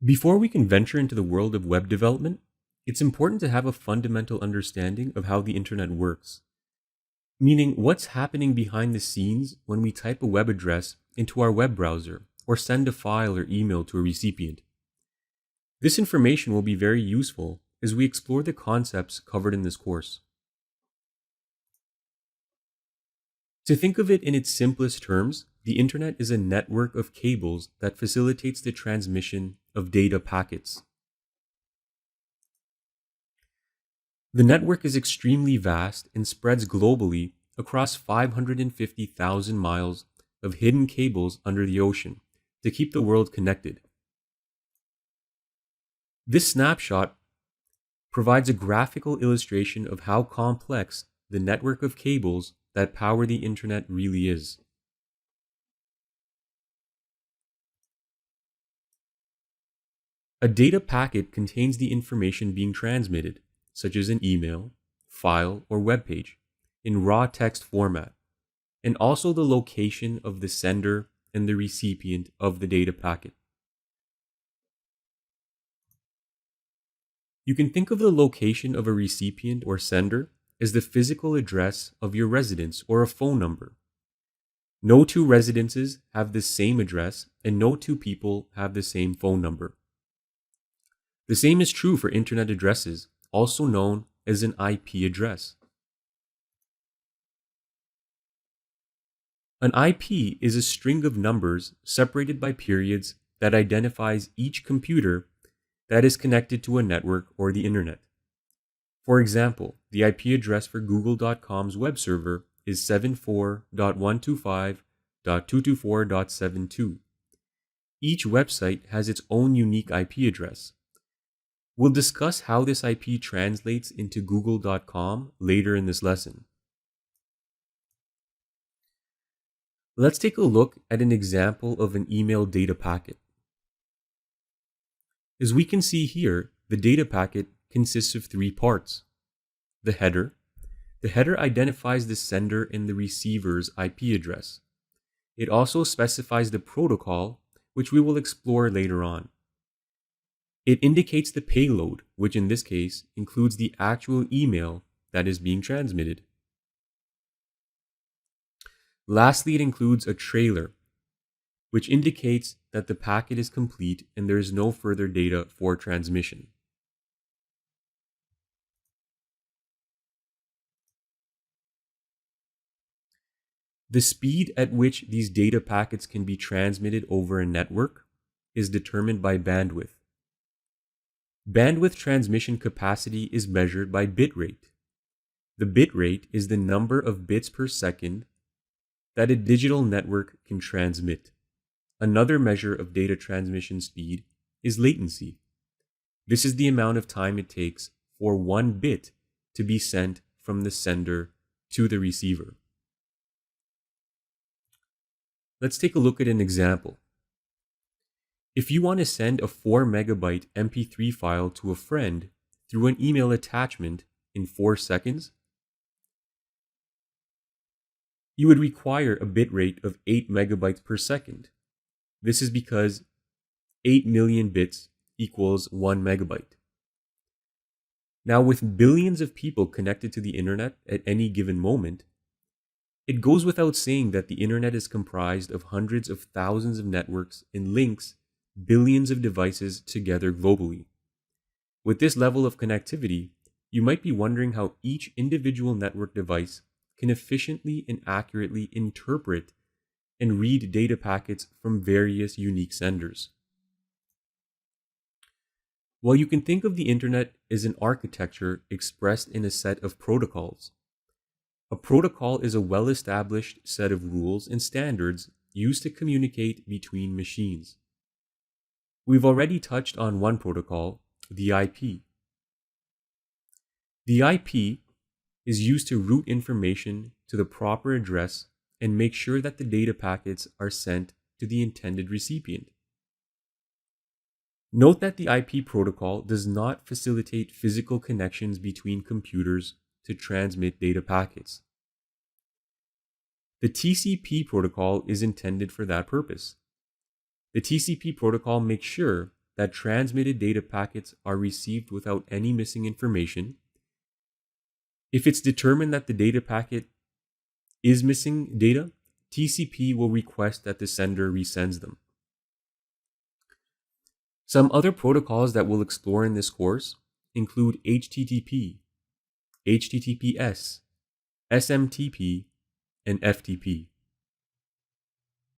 Before we can venture into the world of web development, it's important to have a fundamental understanding of how the internet works, meaning what's happening behind the scenes when we type a web address into our web browser or send a file or email to a recipient. This information will be very useful as we explore the concepts covered in this course. To think of it in its simplest terms, the internet is a network of cables that facilitates the transmission of data packets. The network is extremely vast and spreads globally across 550,000 miles of hidden cables under the ocean to keep the world connected. This snapshot provides a graphical illustration of how complex the network of cables that power the internet really is. A data packet contains the information being transmitted, such as an email, file, or web page, in raw text format, and also the location of the sender and the recipient of the data packet. You can think of the location of a recipient or sender as the physical address of your residence or a phone number. No two residences have the same address, and no two people have the same phone number. The same is true for internet addresses, also known as an IP address. An IP is a string of numbers separated by periods that identifies each computer that is connected to a network or the internet. For example, the IP address for Google.com's web server is 74.125.224.72. Each website has its own unique IP address. We'll discuss how this IP translates into Google.com later in this lesson. Let's take a look at an example of an email data packet. As we can see here, the data packet consists of three parts. The header. The header identifies the sender and the receiver's IP address. It also specifies the protocol, which we will explore later on. It indicates the payload, which in this case includes the actual email that is being transmitted. Lastly, it includes a trailer, which indicates that the packet is complete and there is no further data for transmission. The speed at which these data packets can be transmitted over a network is determined by bandwidth. Bandwidth transmission capacity is measured by bit rate. The bit rate is the number of bits per second that a digital network can transmit. Another measure of data transmission speed is latency. This is the amount of time it takes for one bit to be sent from the sender to the receiver. Let's take a look at an example. If you want to send a 4 megabyte MP3 file to a friend through an email attachment in 4 seconds, you would require a bit rate of 8 megabytes per second. This is because 8 million bits equals 1 megabyte. Now, with billions of people connected to the internet at any given moment, it goes without saying that the internet is comprised of hundreds of thousands of networks and links billions of devices together globally. With this level of connectivity, you might be wondering how each individual network device can efficiently and accurately interpret and read data packets from various unique senders. Well, you can think of the internet as an architecture expressed in a set of protocols. A protocol is a well-established set of rules and standards used to communicate between machines. We've already touched on one protocol, the IP. The IP is used to route information to the proper address and make sure that the data packets are sent to the intended recipient. Note that the IP protocol does not facilitate physical connections between computers to transmit data packets. The TCP protocol is intended for that purpose. The TCP protocol makes sure that transmitted data packets are received without any missing information. If it's determined that the data packet is missing data, TCP will request that the sender resends them. Some other protocols that we'll explore in this course include HTTP, HTTPS, SMTP, and FTP.